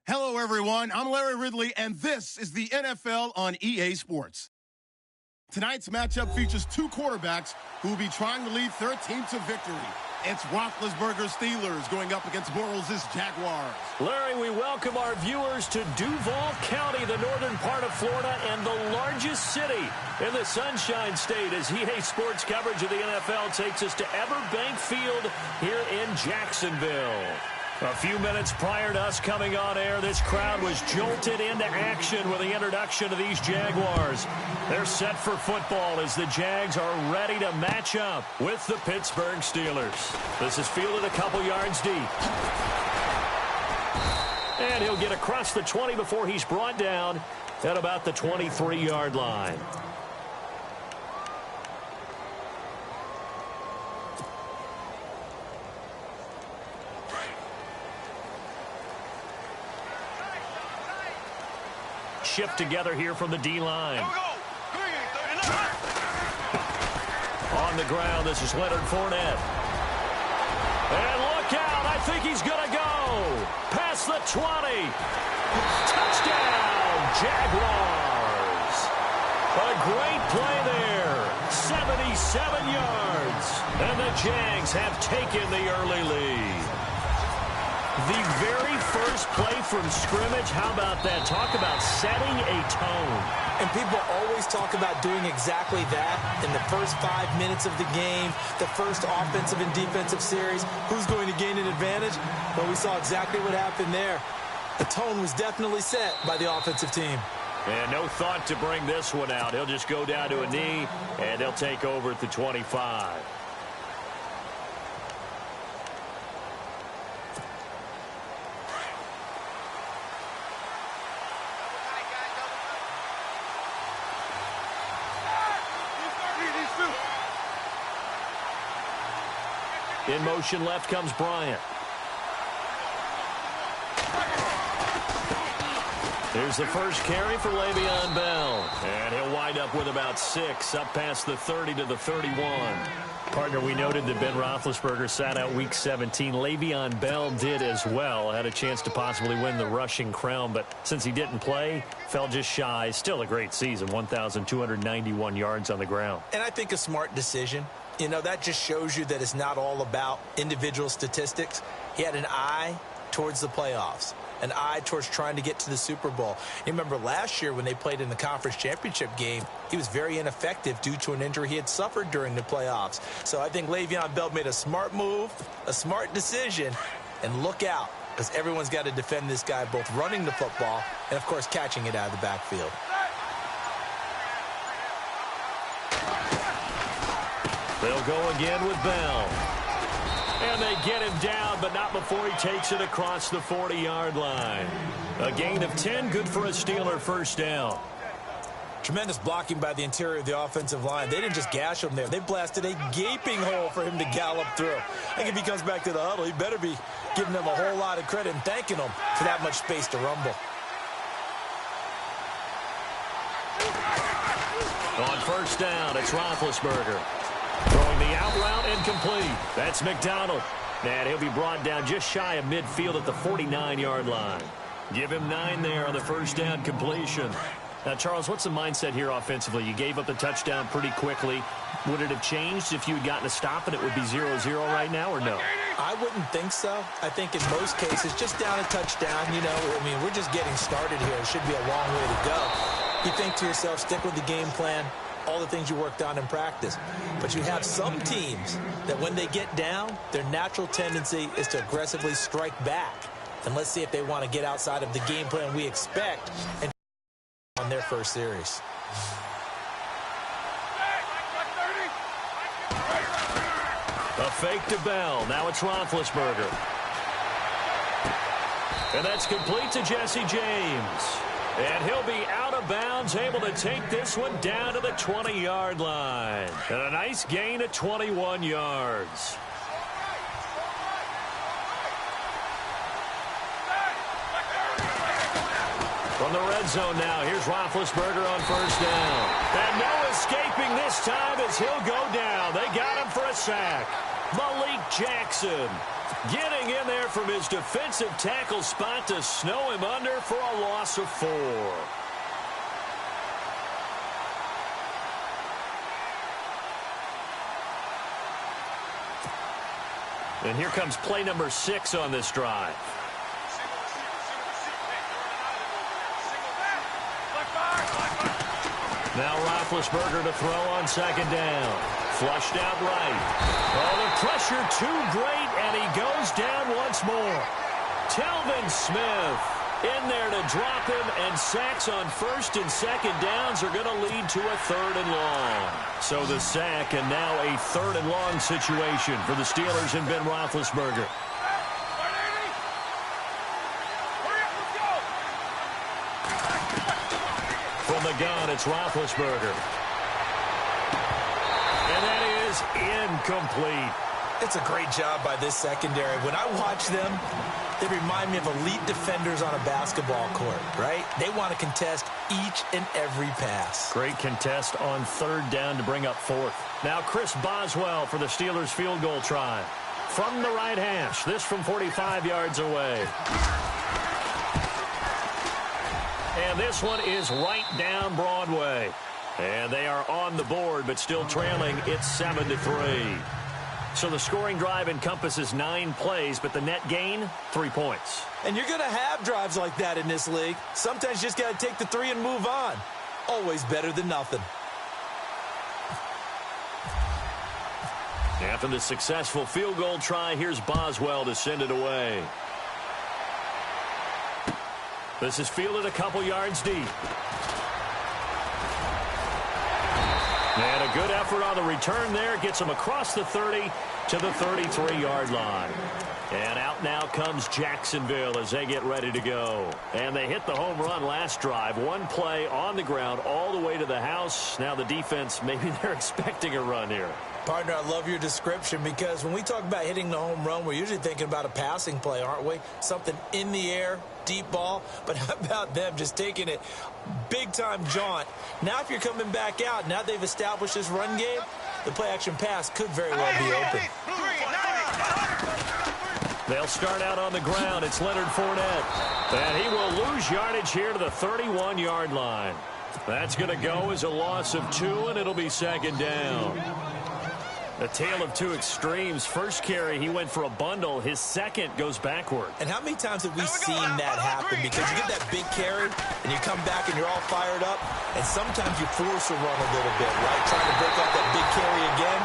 Hello, everyone. I'm Larry Ridley, and this is the NFL on EA Sports. Tonight's matchup features two quarterbacks who will be trying to lead their team to victory. It's Roethlisberger's Steelers going up against Bortles' Jaguars. Larry, we welcome our viewers to Duval County, the northern part of Florida, and the largest city in the Sunshine State, as EA Sports coverage of the NFL takes us to Everbank Field here in Jacksonville. A few minutes prior to us coming on air, this crowd was jolted into action with the introduction of these Jaguars. They're set for football as the Jags are ready to match up with the Pittsburgh Steelers. This is fielded a couple yards deep. And he'll get across the 20 before he's brought down at about the 23-yard line. Shift together here from the D-line. On the ground, this is Leonard Fournette. And look out, I think he's going to go. Past the 20. Touchdown, Jaguars. A great play there. 77 yards. And the Jags have taken the early lead. The very first play from scrimmage, how about that? Talk about setting a tone. And people always talk about doing exactly that in the first 5 minutes of the game, the first offensive and defensive series. Who's going to gain an advantage? Well, we saw exactly what happened there. The tone was definitely set by the offensive team. And no thought to bring this one out. He'll just go down to a knee, and he'll take over at the 25. In motion left comes Bryant. Here's the first carry for Le'Veon Bell. And he'll wind up with about 6, up past the 30 to the 31. Partner, we noted that Ben Roethlisberger sat out Week 17. Le'Veon Bell did as well. Had a chance to possibly win the rushing crown, but since he didn't play, fell just shy. Still a great season, 1,291 yards on the ground. And I think a smart decision. You know, that just shows you that it's not all about individual statistics. He had an eye towards the playoffs, an eye towards trying to get to the Super Bowl. You remember last year when they played in the conference championship game, he was very ineffective due to an injury he had suffered during the playoffs. So I think Le'Veon Bell made a smart move, a smart decision, and look out, because everyone's got to defend this guy, both running the football and, of course, catching it out of the backfield. They'll go again with Bell. And they get him down, but not before he takes it across the 40-yard line. A gain of 10, good for a Steeler first down. Tremendous blocking by the interior of the offensive line. They didn't just gash him there. They blasted a gaping hole for him to gallop through. I think if he comes back to the huddle, he better be giving them a whole lot of credit and thanking them for that much space to rumble. On first down, it's Roethlisberger. Throwing the out route incomplete. That's McDonald. And he'll be brought down just shy of midfield at the 49-yard line. Give him 9 there on the first down completion. Now, Charles, what's the mindset here offensively? You gave up the touchdown pretty quickly. Would it have changed if you had gotten a stop and it would be 0-0 right now, or no? I wouldn't think so. I think in most cases, just down a touchdown, you know, I mean, we're just getting started here. It should be a long way to go. You think to yourself, stick with the game plan, all the things you worked on in practice. But you have some teams that when they get down, their natural tendency is to aggressively strike back. And let's see if they want to get outside of the game plan we expect and on their first series. A fake to Bell. Now it's Roethlisberger. And that's complete to Jesse James. And he'll be out of bounds, able to take this one down to the 20-yard line. And a nice gain of 21 yards. From the red zone now, here's Roethlisberger on first down. And no escaping this time as he'll go down. They got him for a sack. Malik Jackson Getting in there from his defensive tackle spot to snow him under for a loss of 4. And here comes play number 6 on this drive. Now Roethlisberger to throw on 2nd down. Flushed out right. Oh, the pressure too great, and he goes down once more. Telvin Smith in there to drop him, and sacks on 1st and 2nd downs are going to lead to a 3rd and long. So the sack, and now a 3rd and long situation for the Steelers and Ben Roethlisberger. From the gun, it's Roethlisberger. And that is incomplete. It's a great job by this secondary. When I watch them, they remind me of elite defenders on a basketball court, right? They want to contest each and every pass. Great contest on 3rd down to bring up 4th. Now Chris Boswell for the Steelers field goal try. From the right hash, this from 45 yards away. And this one is right down Broadway. And they are on the board, but still trailing. It's 7-3. So the scoring drive encompasses 9 plays, but the net gain, 3 points. And you're going to have drives like that in this league. Sometimes you just got to take the 3 and move on. Always better than nothing. After the successful field goal try, here's Boswell to send it away. This is fielded a couple yards deep. And a good effort on the return there. Gets him across the 30 to the 33-yard line. And out now comes Jacksonville as they get ready to go. And they hit the home run last drive. 1 play on the ground all the way to the house. Now the defense, maybe they're expecting a run here. Partner, I love your description, because when we talk about hitting the home run, we're usually thinking about a passing play, aren't we? Something in the air, deep ball. But how about them just taking it big-time jaunt? Now if you're coming back out, now they've established this run game, the play-action pass could very well be open. They'll start out on the ground. It's Leonard Fournette. And he will lose yardage here to the 31-yard line. That's going to go as a loss of 2, and it'll be 2nd down. A tale of 2 extremes. First carry, he went for a bundle. His second goes backward. And how many times have we seen that happen? Because you get that big carry, and you come back, and you're all fired up, and sometimes you force a run a little bit, right? Trying to break off that big carry again,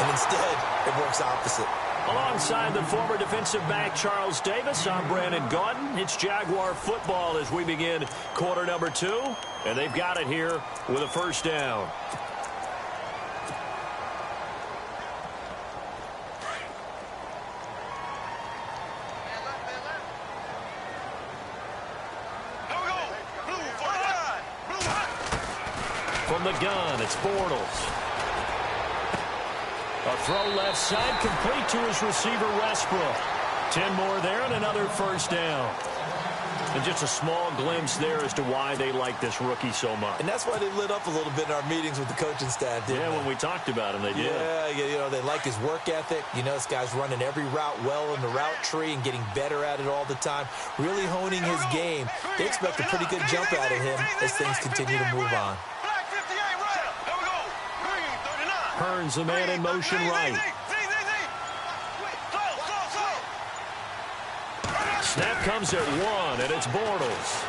and instead, it works opposite. Alongside the former defensive back Charles Davis, I'm Brandon Gaudin. It's Jaguar football as we begin quarter number 2, and they've got it here with a 1st down. From the gun, it's Bortles. A throw left side, complete to his receiver, Westbrook. 10 more there and another 1st down. And just a small glimpse there as to why they like this rookie so much. And that's why they lit up a little bit in our meetings with the coaching staff, didn't they? When we talked about him, they did. Yeah, you know, they like his work ethic. You know, this guy's running every route well in the route tree and getting better at it all the time. Really honing his game. They expect a pretty good jump out of him as things continue to move on. Hearns the man in motion right. Snap comes at 1, and it's Bortles.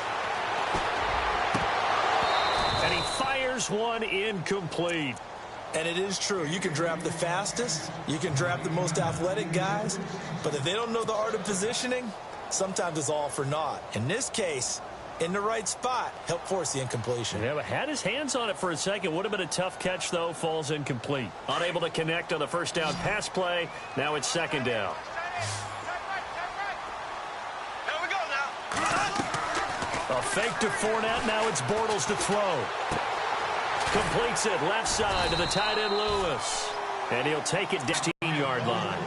And he fires one incomplete. And it is true. You can draft the fastest. You can draft the most athletic guys. But if they don't know the art of positioning, sometimes it's all for naught. In this case, in the right spot, helped force the incompletion. Yeah, but had his hands on it for a second. Would have been a tough catch, though. Falls incomplete. Unable to connect on the 1st down pass play. Now it's 2nd down. A fake to Fournette. Now it's Bortles to throw. Completes it left side to the tight end Lewis. And he'll take it down the 16-yard line.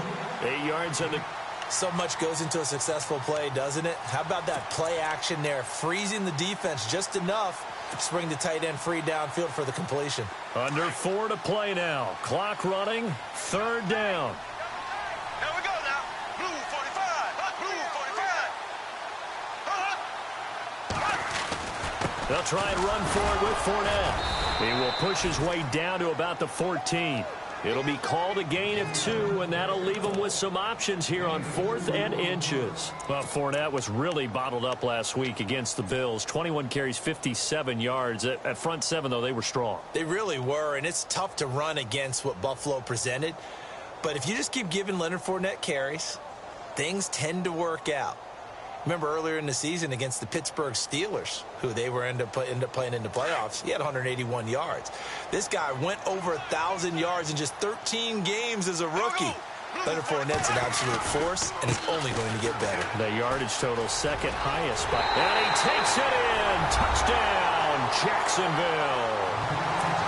8 yards on the... So much goes into a successful play, doesn't it? How about that play action there? Freezing the defense just enough to bring the tight end free downfield for the completion. Under 4 to play now. Clock running. 3rd down. Here we go now. Blue for They'll try and run for it with Fournette. He will push his way down to about the 14. It'll be called a gain of 2, and that'll leave him with some options here on 4th and inches. Well, Fournette was really bottled up last week against the Bills. 21 carries, 57 yards. At front 7, though, they were strong. They really were, and it's tough to run against what Buffalo presented. But if you just keep giving Leonard Fournette carries, things tend to work out. Remember earlier in the season against the Pittsburgh Steelers, who they were end up playing in the playoffs, he had 181 yards. This guy went over 1,000 yards in just 13 games as a rookie. Leonard Fournette's an absolute force, and is only going to get better. The yardage total second highest. And he takes it in. Touchdown, Jacksonville.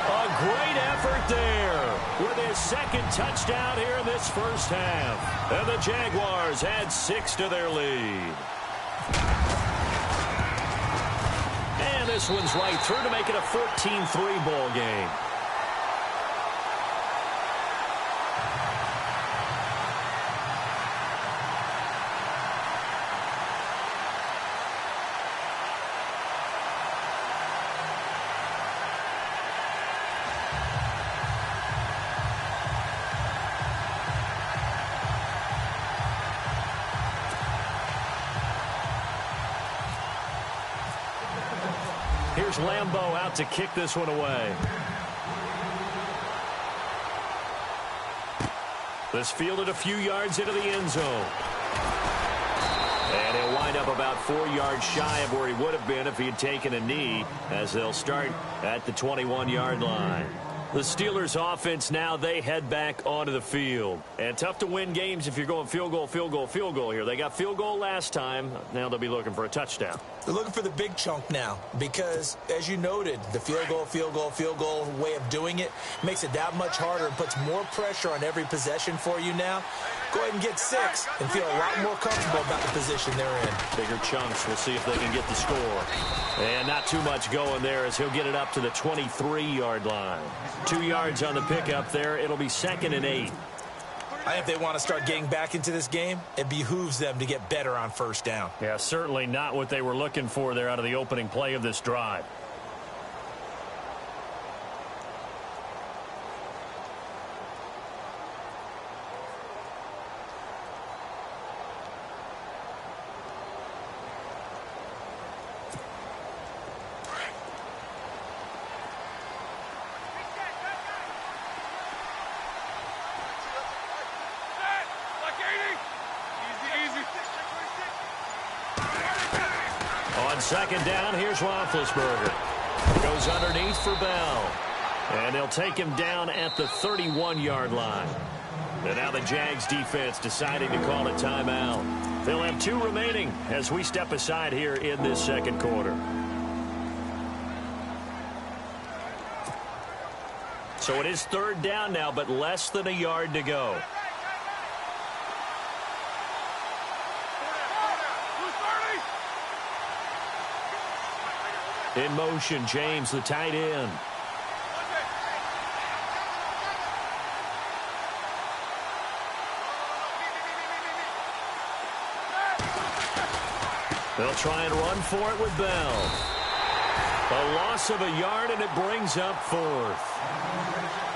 A great effort there with his second touchdown here in this first half. And the Jaguars add 6 to their lead. And this one's right through to make it a 14-3 ball game. Here's Lambeau out to kick this one away. This fielded a few yards into the end zone. And he'll wind up about 4 yards shy of where he would have been if he had taken a knee, as they'll start at the 21-yard line. The Steelers offense now, they head back onto the field. And tough to win games if you're going field goal, field goal, field goal here. They got field goal last time. Now they'll be looking for a touchdown. They're looking for the big chunk now because, as you noted, the field goal way of doing it makes it that much harder and puts more pressure on every possession for you now. Go ahead and get 6 and feel a lot more comfortable about the position they're in. Bigger chunks. We'll see if they can get the score. And not too much going there as he'll get it up to the 23-yard line. 2 yards on the pickup there. It'll be 2nd and 8. I think if they want to start getting back into this game, it behooves them to get better on first down. Yeah, certainly not what they were looking for there out of the opening play of this drive. On 2nd down, here's Roethlisberger. Goes underneath for Bell. And they'll take him down at the 31-yard line. And now the Jags defense deciding to call a timeout. They'll have 2 remaining as we step aside here in this second quarter. So it is 3rd down now, but less than a yard to go. In motion, James, the tight end. They'll try and run for it with Bell. A loss of a yard, and it brings up 4th.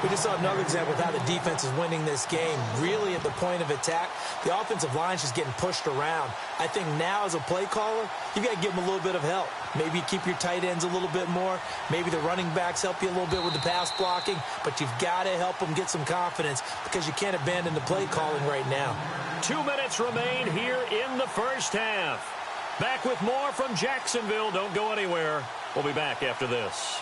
We just saw another example of how the defense is winning this game. Really at the point of attack, the offensive line is just getting pushed around. I think now as a play caller, you got to give them a little bit of help. Maybe you keep your tight ends a little bit more. Maybe the running backs help you a little bit with the pass blocking. But you've got to help them get some confidence because you can't abandon the play calling right now. 2 minutes remain here in the first half. Back with more from Jacksonville. Don't go anywhere. We'll be back after this.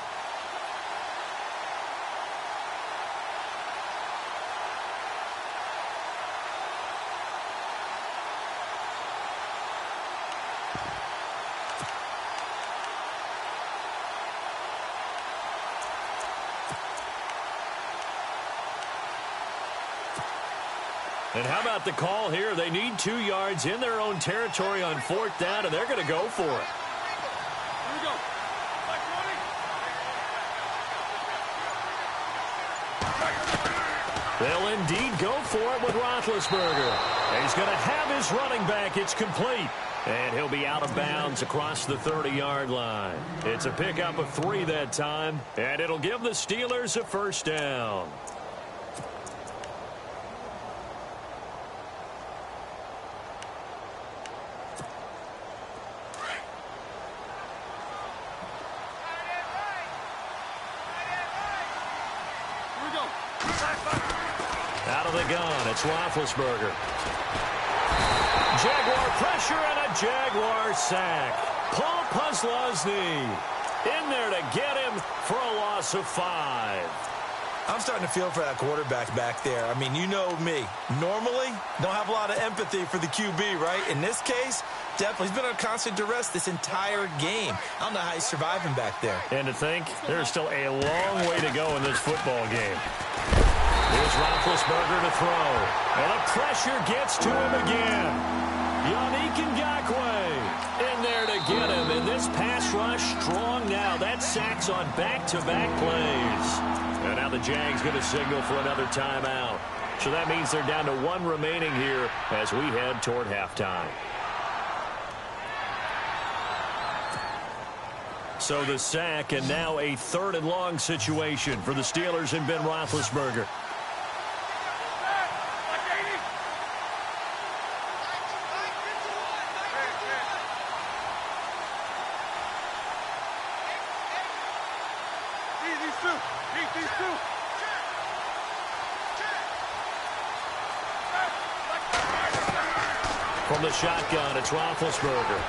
And how about the call here? They need 2 yards in their own territory on 4th down, and they're going to go for it. Here we go. They'll indeed go for it with Roethlisberger. And he's going to have his running back. It's complete. And he'll be out of bounds across the 30-yard line. It's a pickup of 3 that time, and it'll give the Steelers a first down. Out of the gun, it's Roethlisberger. Jaguar pressure and a Jaguar sack. Paul Posluszny in there to get him for a loss of 5. I'm starting to feel for that quarterback back there. I mean, you know me. Normally, don't have a lot of empathy for the QB, right? In this case, definitely. He's been on constant duress this entire game. I don't know how he's surviving back there. And to think, there's still a long way to go in this football game. Here's Roethlisberger to throw. And the pressure gets to him again. Yannick Ngakoue in there to get him. And this pass rush strong now. That sacks on back-to-back plays. And now the Jags going to signal for another timeout. So that means they're down to 1 remaining here as we head toward halftime. So the sack, and now a 3rd and long situation for the Steelers and Ben Roethlisberger. From the shotgun, it's Roethlisberger.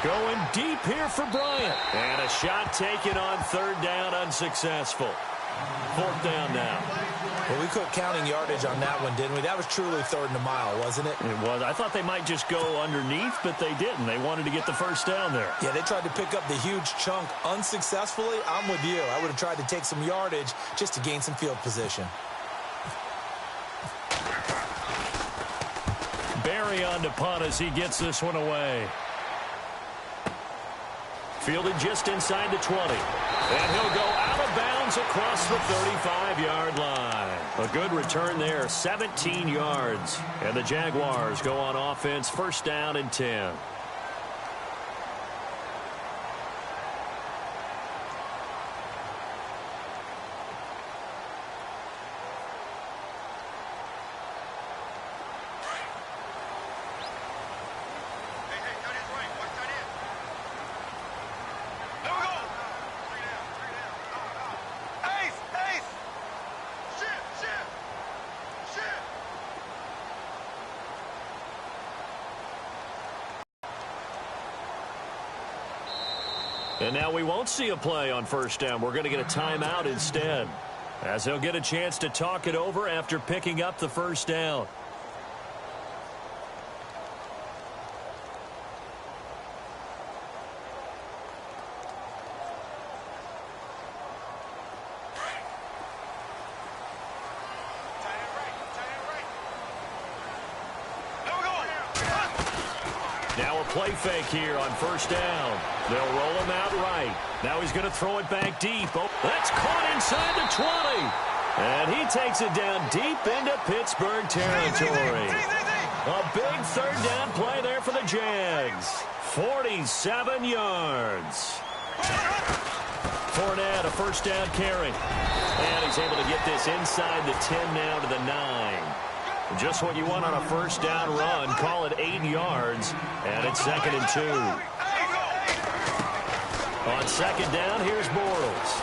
Going deep here for Bryant. And a shot taken on 3rd down, unsuccessful. 4th down now. Well, we quit counting yardage on that one, didn't we? That was truly 3rd and a mile, wasn't it? It was. I thought they might just go underneath, but they didn't. They wanted to get the first down there. Yeah, they tried to pick up the huge chunk unsuccessfully. I'm with you. I would have tried to take some yardage just to gain some field position. Barry on to punt as he gets this one away. Fielded just inside the 20. And he'll go out of bounds across the 35-yard line. A good return there, 17 yards. And the Jaguars go on offense, 1st down and 10. And now we won't see a play on 1st down. We're going to get a timeout instead, as they'll get a chance to talk it over after picking up the 1st down. Now a play fake here on 1st down. They'll roll him out right. Now he's going to throw it back deep. Oh, that's caught inside the 20. And he takes it down deep into Pittsburgh territory. A big 3rd down play there for the Jags. 47 yards. Fournette, a 1st down carry. And he's able to get this inside the 10 now to the 9. Just what you want on a 1st down run. Call it 8 yards. And it's 2nd and 2. On 2nd down, here's Bortles.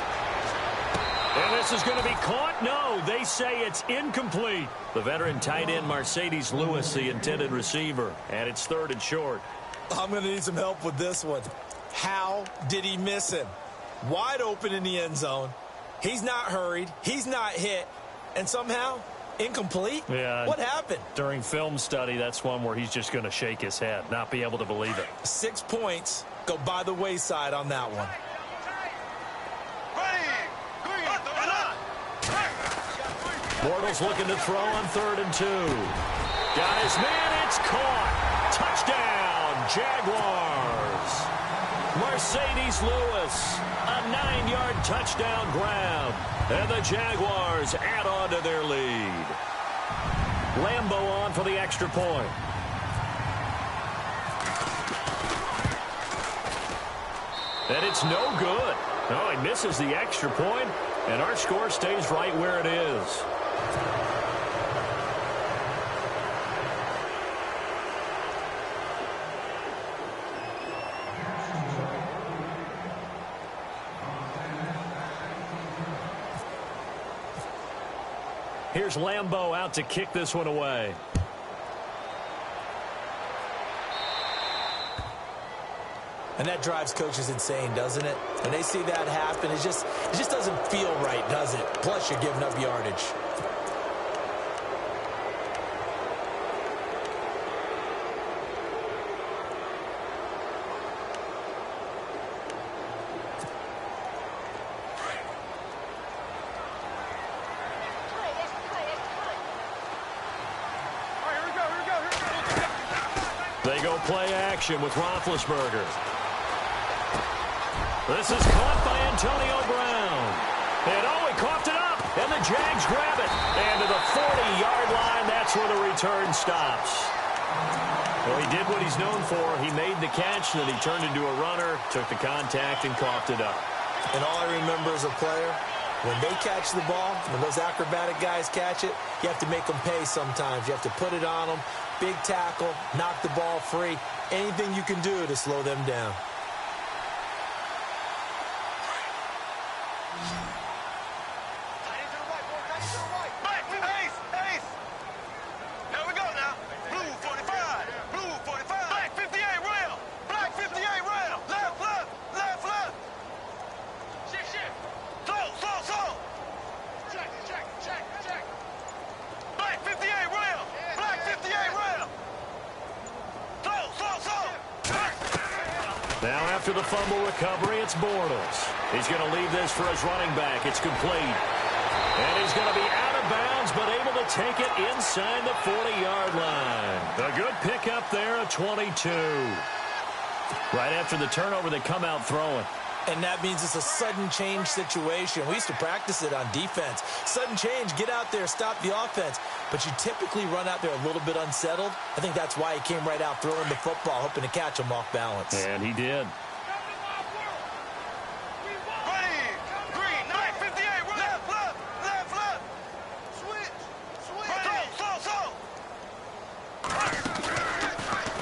And this is going to be caught. No, they say it's incomplete. The veteran tight end Mercedes Lewis, the intended receiver. And it's 3rd and short. I'm going to need some help with this one. How did he miss him? Wide open in the end zone. He's not hurried. He's not hit. And somehow, incomplete? Yeah. What happened? During film study, that's one where he's just going to shake his head, not be able to believe it. 6 points go by the wayside on that one. Bortles looking to throw on 3rd and 2. Got his man. It's caught. Touchdown, Jaguars. Mercedes Lewis, a 9-yard touchdown grab. And the Jaguars add on to their lead. Lambeau on for the extra point. And it's no good. No, he misses the extra point, and our score stays right where it is. Here's Lambeau out to kick this one away. And that drives coaches insane, doesn't it? When they see that happen, it just doesn't feel right, does it? Plus, you're giving up yardage. They go play action with Roethlisberger. This is caught by Antonio Brown. And he coughed it up. And the Jags grab it. And to the 40-yard line, that's where the return stops. Well, he did what he's known for. He made the catch, then he turned into a runner, took the contact, and coughed it up. And all I remember as a player, when they catch the ball, when those acrobatic guys catch it, you have to make them pay sometimes. You have to put it on them. Big tackle, knock the ball free. Anything you can do to slow them down. Now after the fumble recovery, it's Bortles. He's going to leave this for his running back. It's complete. And he's going to be out of bounds, but able to take it inside the 40-yard line. A good pickup there at 22. Right after the turnover, they come out throwing. And that means it's a sudden change situation. We used to practice it on defense. Sudden change, get out there, stop the offense. But you typically run out there a little bit unsettled. I think that's why he came right out throwing the football, hoping to catch him off balance. And he did.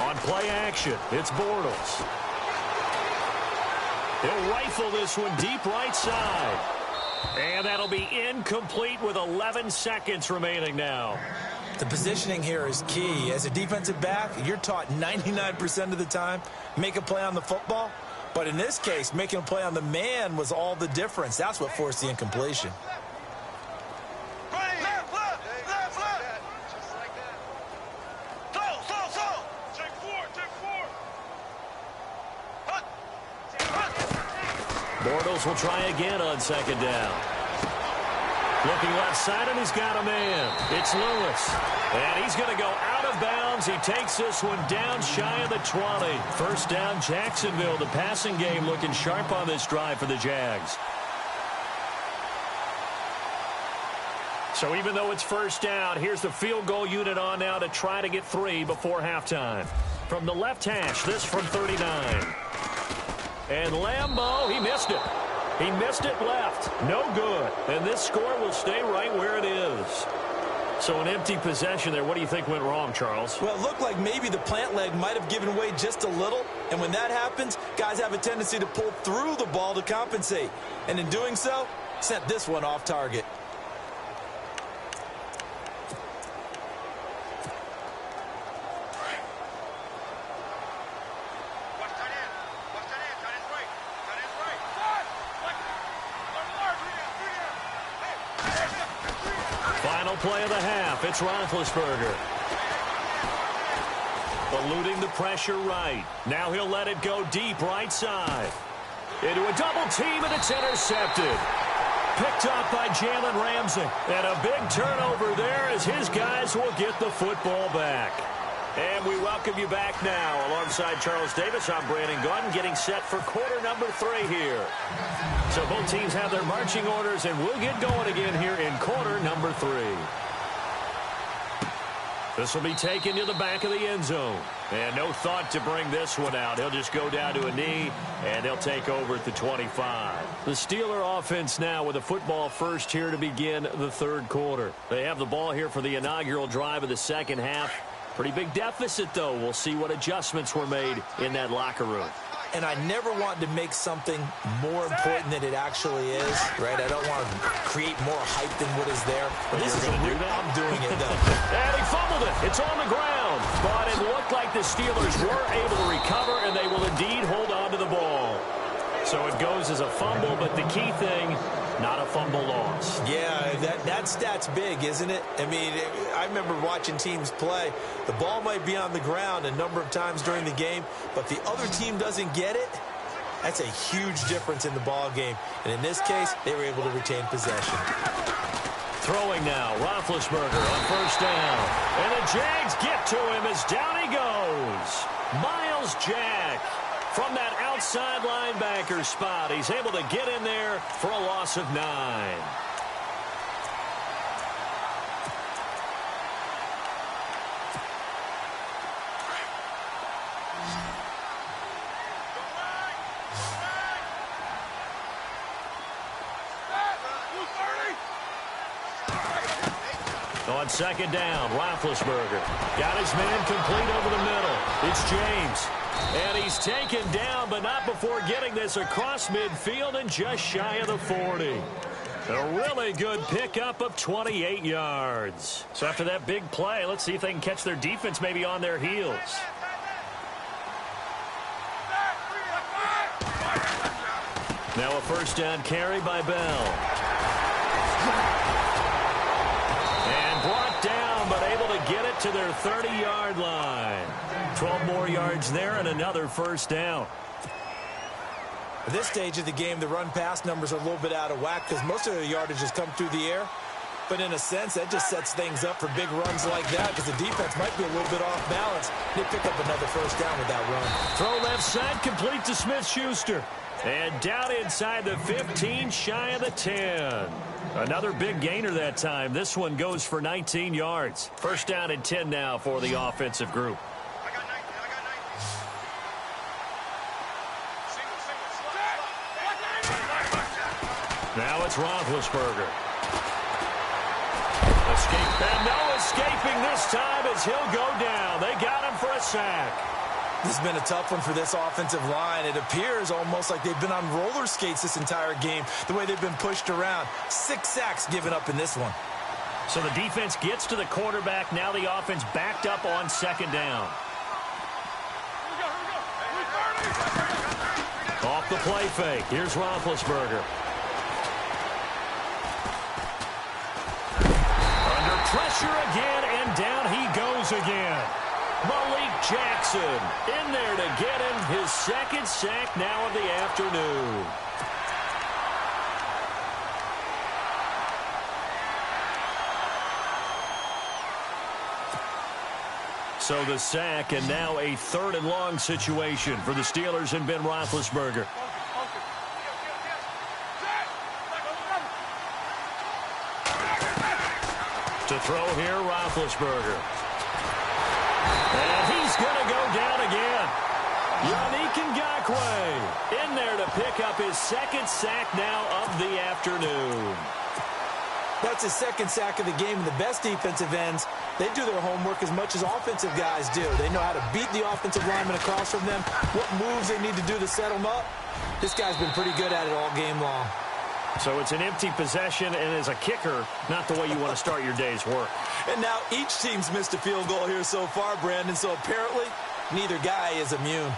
On play action, it's Bortles. He'll rifle this one deep right side. And that'll be incomplete with 11 seconds remaining now. The positioning here is key. As a defensive back, you're taught 99% of the time, make a play on the football. But in this case, making a play on the man was all the difference. That's what forced the incompletion. Bortles will try again on second down. Looking left side, and he's got a man. It's Lewis. And he's going to go out of bounds. He takes this one down shy of the 20. First down, Jacksonville. The passing game looking sharp on this drive for the Jags. So even though it's first down, here's the field goal unit on now to try to get 3 before halftime. From the left hash, this from 39. And Lambeau, he missed it. He missed it left. No good. And this score will stay right where it is. So an empty possession there. What do you think went wrong, Charles? Well, it looked like maybe the plant leg might have given way just a little. And when that happens, guys have a tendency to pull through the ball to compensate. And in doing so, sent this one off target. Final play of the half. It's Roethlisberger. Eluding the pressure right. Now he'll let it go deep right side. Into a double team, and it's intercepted. Picked up by Jalen Ramsey. And a big turnover there as his guys will get the football back. And we welcome you back now. Alongside Charles Davis, I'm Brandon Gordon, getting set for quarter number 3 here. So both teams have their marching orders, and we'll get going again here in quarter number 3. This will be taken to the back of the end zone. And no thought to bring this one out. He'll just go down to a knee, and they'll take over at the 25. The Steeler offense now with a football first here to begin the third quarter. They have the ball here for the inaugural drive of the second half. Pretty big deficit, though. We'll see what adjustments were made in that locker room. And I never want to make something more important than it actually is, right? I don't want to create more hype than what is there. But this is I'm doing it, though. And he fumbled it. It's on the ground. But it looked like the Steelers were able to recover, and they will indeed hold on to the ball. So it goes as a fumble, but the key thing, not a fumble loss. Yeah, that stat's big, isn't it? I mean, I remember watching teams play. The ball might be on the ground a number of times during the game, but the other team doesn't get it. That's a huge difference in the ball game. And in this case, they were able to retain possession. Throwing now, Roethlisberger on first down. And the Jags get to him as down he goes. Myles Jack. From that outside linebacker spot, he's able to get in there for a loss of 9. On second down, Roethlisberger got his man complete over the middle. It's James. And he's taken down, but not before getting this across midfield and just shy of the 40. A really good pickup of 28 yards. So after that big play, let's see if they can catch their defense maybe on their heels. Now a first down carry by Bell. And brought down, but able to get it to their 30-yard line. 12 more yards there and another first down. At this stage of the game, the run-pass numbers are a little bit out of whack because most of their yardage has come through the air. But in a sense, that just sets things up for big runs like that because the defense might be a little bit off balance. They pick up another first down with that run. Throw left side, complete to Smith-Schuster. And down inside the 15, shy of the 10. Another big gainer that time. This one goes for 19 yards. First down and 10 now for the offensive group. Now it's Roethlisberger. Escape, and no escaping this time as he'll go down. They got him for a sack. This has been a tough one for this offensive line. It appears almost like they've been on roller skates this entire game, the way they've been pushed around. 6 sacks given up in this one. So the defense gets to the quarterback. Now the offense backed up on second down. Off the play fake. Here's Roethlisberger. Under pressure again, and down he goes again. Malik Jackson in there to get him his second sack now of the afternoon. So the sack, and now a 3rd and long situation for the Steelers and Ben Roethlisberger. To throw here, Roethlisberger. And he's going to go down again. Yannick Ngakoue in there to pick up his second sack now of the afternoon. That's his second sack of the game. And the best defensive ends, they do their homework as much as offensive guys do. They know how to beat the offensive lineman across from them, what moves they need to do to set them up. This guy's been pretty good at it all game long. So it's an empty possession, and as a kicker, not the way you want to start your day's work. And now each team's missed a field goal here so far, Brandon, so apparently neither guy is immune.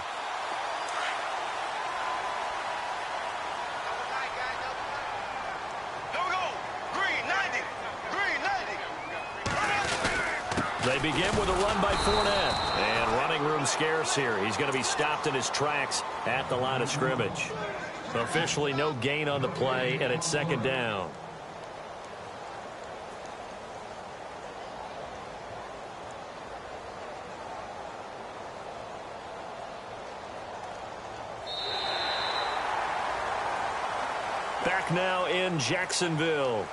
They begin with a run by Fournette. And running room scarce here. He's going to be stopped in his tracks at the line of scrimmage. Officially no gain on the play, and it's second down. Back now in Jacksonville.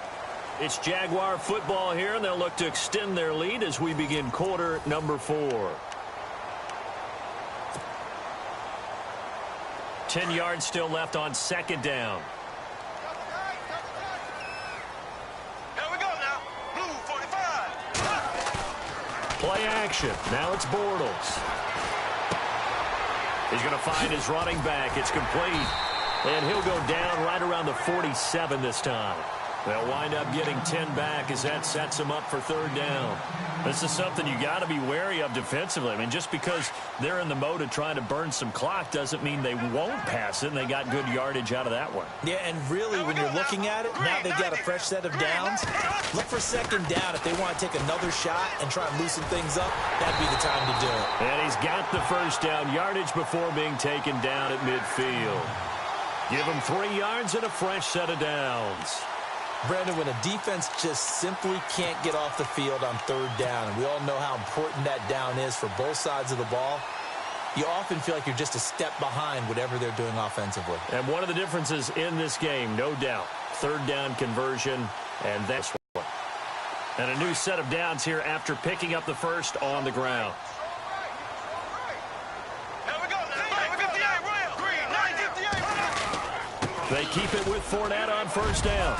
It's Jaguar football here, and they'll look to extend their lead as we begin quarter number 4. 10 yards still left on second down. Here we go now. Blue 45. Play action. Now it's Bortles. He's going to find his running back. It's complete. And he'll go down right around the 47 this time. They'll wind up getting 10 back as that sets them up for third down. This is something you got to be wary of defensively. I mean, just because they're in the mode of trying to burn some clock doesn't mean they won't pass it, and they got good yardage out of that one. Yeah, and really, when you're looking at it, now they've got a fresh set of downs. Look for second down. If they want to take another shot and try and loosen things up, that'd be the time to do it. And he's got the first down yardage before being taken down at midfield. Give him 3 yards and a fresh set of downs. Brandon, when a defense just simply can't get off the field on third down, and we all know how important that down is for both sides of the ball, you often feel like you're just a step behind whatever they're doing offensively. And one of the differences in this game, no doubt, third down conversion, and that's one. And a new set of downs here after picking up the first on the ground. They keep it with Fournette on first down.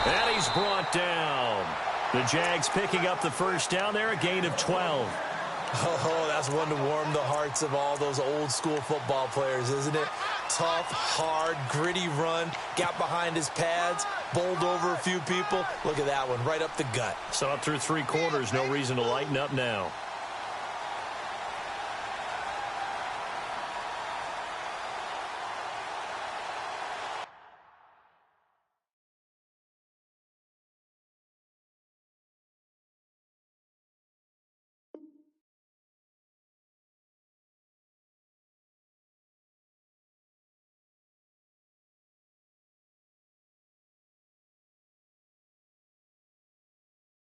And he's brought down. The Jags picking up the first down there, a gain of 12. Oh, that's one to warm the hearts of all those old school football players, isn't it? Tough, hard, gritty run, got behind his pads, bowled over a few people. Look at that one, right up the gut. So up through 3 quarters, no reason to lighten up now.